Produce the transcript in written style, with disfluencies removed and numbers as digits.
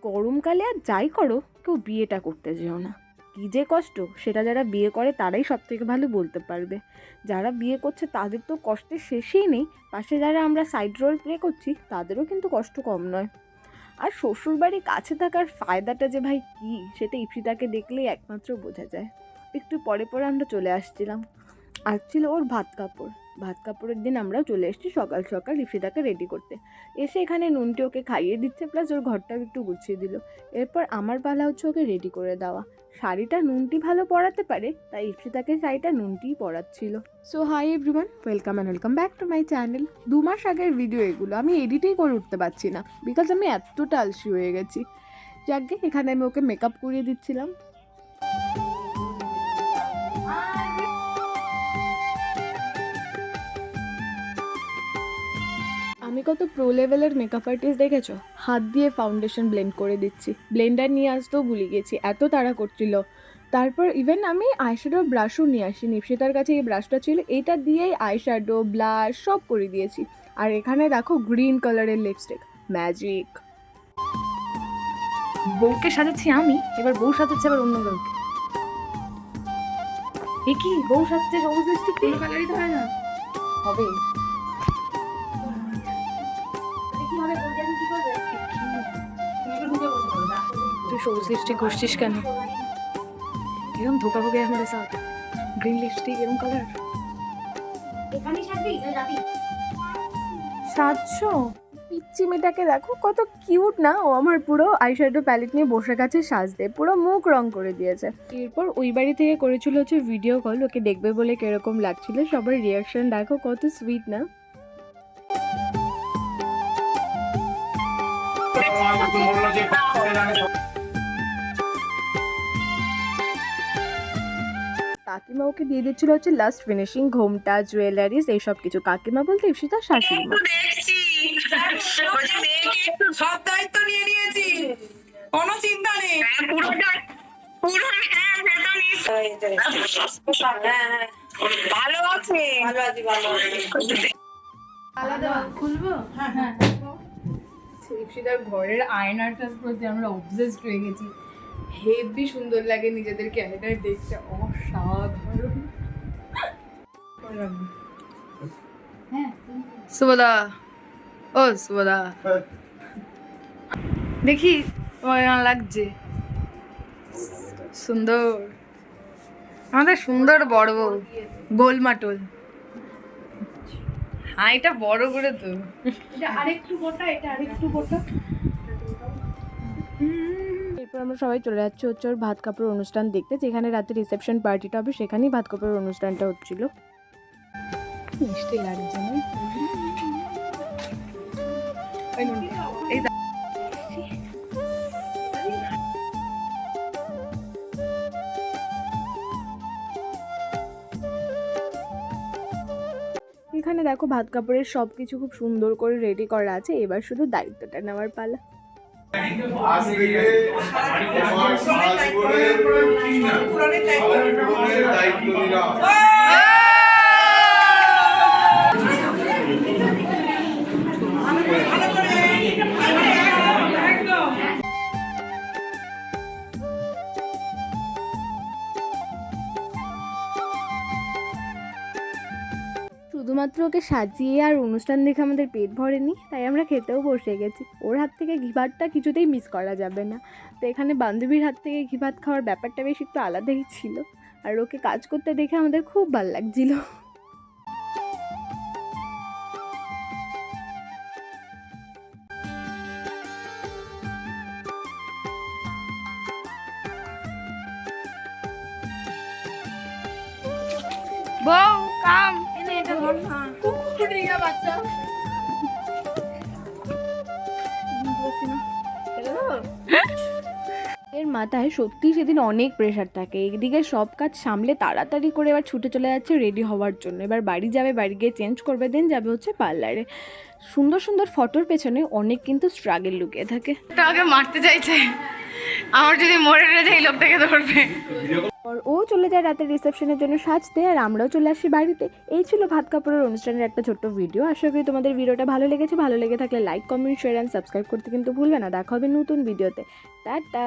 গরমকালে আর যাই করো কেউ বিয়েটা করতে যেও না। কী যে কষ্ট সেটা যারা বিয়ে করে তারাই সব থেকে ভালো বলতে পারবে। যারা বিয়ে করছে তাদের তো কষ্টের শেষেই নেই, পাশে যারা আমরা সাইড রোল প্লে করছি তাদেরও কিন্তু কষ্ট কম নয়। আর শ্বশুরবাড়ির কাছে থাকার ফায়দাটা যে ভাই কী সেটা ইপসিতাকে দেখলেই একমাত্র বোঝা যায়। একটু পরে পরে আমরা চলে আসছিলাম, আসছিল ওর ভাত কাপড়ের দিন আমরাও চলে এসেছি সকাল সকাল ইপসিতাকে রেডি করতে। এসে এখানে নুনটি ওকে খাইয়ে দিচ্ছে, প্লাস ওর ঘরটাও একটু গুছিয়ে দিল। এরপর আমার পালা হচ্ছে ওকে রেডি করে দেওয়া। শাড়িটা নুনটি ভালো পরাতে পারে, তাই ইপসিতাকে শাড়িটা নুনটিই পরাচ্ছিল। So hi everyone, welcome back to my channel. 2 মাস আগের ভিডিও এগুলো, আমি এডিটই করে উঠতে পারছি না বিকজ আমি এতটা আলসি হয়ে গেছি। যাকে এখানে আমি ওকে মেকআপ করিয়ে দিচ্ছিলাম। আমি কত প্রো লেভেলের মেকআপ আর্টিস্ট দেখেছো, হাত দিয়ে ফাউন্ডেশন ব্লেন্ড করে দিচ্ছি, ব্লেন্ডার নিয়ে আসতেও ভুলে গেছি, এত তাড়া করছিল। তারপর ইভেন আমি আইশ্যাডো ব্রাশও নিয়ে আসি, নিপসিতার কাছে এই ব্রাশটা ছিল, এইটা দিয়েই আইশ্যাডো ব্লাশ সব করে দিয়েছি। আর এখানে দেখো গ্রিন কালারের লিপস্টিক, ম্যাজিক। বউকে সাজাচ্ছি আমি, এবার বউ সাজাচ্ছে আবার অন্য কাউকে। এ কি বউ সাজছে, সবুজ লিপস্টিক কোনো কালারই তো হয় না, হবে তুই সবুজ লিপস্টিক ঘষছিস কেন? এরকম ধোকা हो गया हमारे साथ। ग्रीन लिपस्टिक এরকম কালার সাতশো। পিচ্চি মেয়েটাকে দেখো কত কিউট না, ও আমার পুরো আইশ্যাডো প্যালেট নিয়ে বসে গেছে সাজতে, পুরো মুখ রং করে দিয়েছে। এরপর ওই বাড়ি থেকে করেছিল হচ্ছে ভিডিও কল, ওকে দেখবে বলে কিরকম লাগছিল, সবার রিয়াকশন দেখো কত সুইট না। কাকিমা ওকে দিয়ে দিচ্ছিল হচ্ছে লাস্ট ফিনিশিং, ঘোমটা জুয়েলারিস এইসব কিছু। কাকিমা বলতে ইপসিতা শাশুড়ি মা। সব দায়িত্ব নিয়ে নিয়েছি, কোনো চিন্তা নেই। ভালো আছে, আলাদা খুলবো। হ্যাঁ ইপসিতার ঘরের আয়নাটার প্রতি আমরা অবসেসড হয়ে গেছি, হেভি সুন্দর লাগে নিজেদেরকে আয়নায় দেখতে, অসাধারণ। সুবদা, ও সুবদা দেখি তোমার লাগছে সুন্দর, আমাদের সুন্দর বড় বউ গোলমাটোল। হ্যাঁ এটা বড় করে তো, এটা আরেকটু মোটা, এটা আরেকটু মোটা। এরপর আমরা সবাই চলে যাচ্ছি হচ্ছে ওর ভাত কাপড়ের অনুষ্ঠান দেখতে, যেখানে রাতে রিসেপশন পার্টিটা হবে সেখানেই ভাত কাপড়ের অনুষ্ঠানটা হচ্ছিল। মিষ্টি লাগছে না? এখানে দেখো ভাত কাপড়ের সব কিছু খুব সুন্দর করে রেডি করা আছে, এবার শুধু দায়িত্বটা নেওয়ার পালা। শুধুমাত্র ওকে সাজিয়ে আর অনুষ্ঠান দেখে আমাদের পেট ভরেনি, তাই আমরা খেতেও বসে গেছি। ওর হাত থেকে ঘি ভাতটা কিছুতেই মিস করা যাবে না, তো এখানে বান্ধবীর হাত থেকে ঘি ভাত খাওয়ার ব্যাপারটা বেশ একটু আলাদাই ছিল, আর ওকে কাজ করতে দেখে আমাদের খুব ভালো লাগছিল। বউ কাম এনে এটা ধর না, কুকুরিয়া বাচ্চা এর মাথায় সত্যি সেদিন অনেক প্রেশার থাকে, একদিকে সব কাজ সামলে তাড়াতাড়ি করে এবার ছুটে চলে যাচ্ছে রেডি হওয়ার জন্য। এবার বাড়ি যাবে, বাড়ি গিয়ে চেঞ্জ করবে, দেন যাবে হচ্ছে পার্লারে। সুন্দর সুন্দর ফটোর পেছনে অনেক কিন্তু স্ট্রাগল লুকিয়ে থাকে। আগে মারতে চাইছে, আমার যদি মরে যায় এই লোকটাকে ধরবে। ও চলে যায় রাতের রিসেপশনের জন্য সাজতে, আর আমরাও চলে আসি বাড়িতে। এই ছিল ভাত কাপড়ের অনুষ্ঠানের একটা ছোট্ট ভিডিও। আশা করি তোমাদের ভিডিওটা ভালো লেগেছে। ভালো লেগে থাকলে like, comment, share and subscribe করতে কিন্তু ভুলবে না। দেখা হবে নতুন ভিডিওতে। টাটা।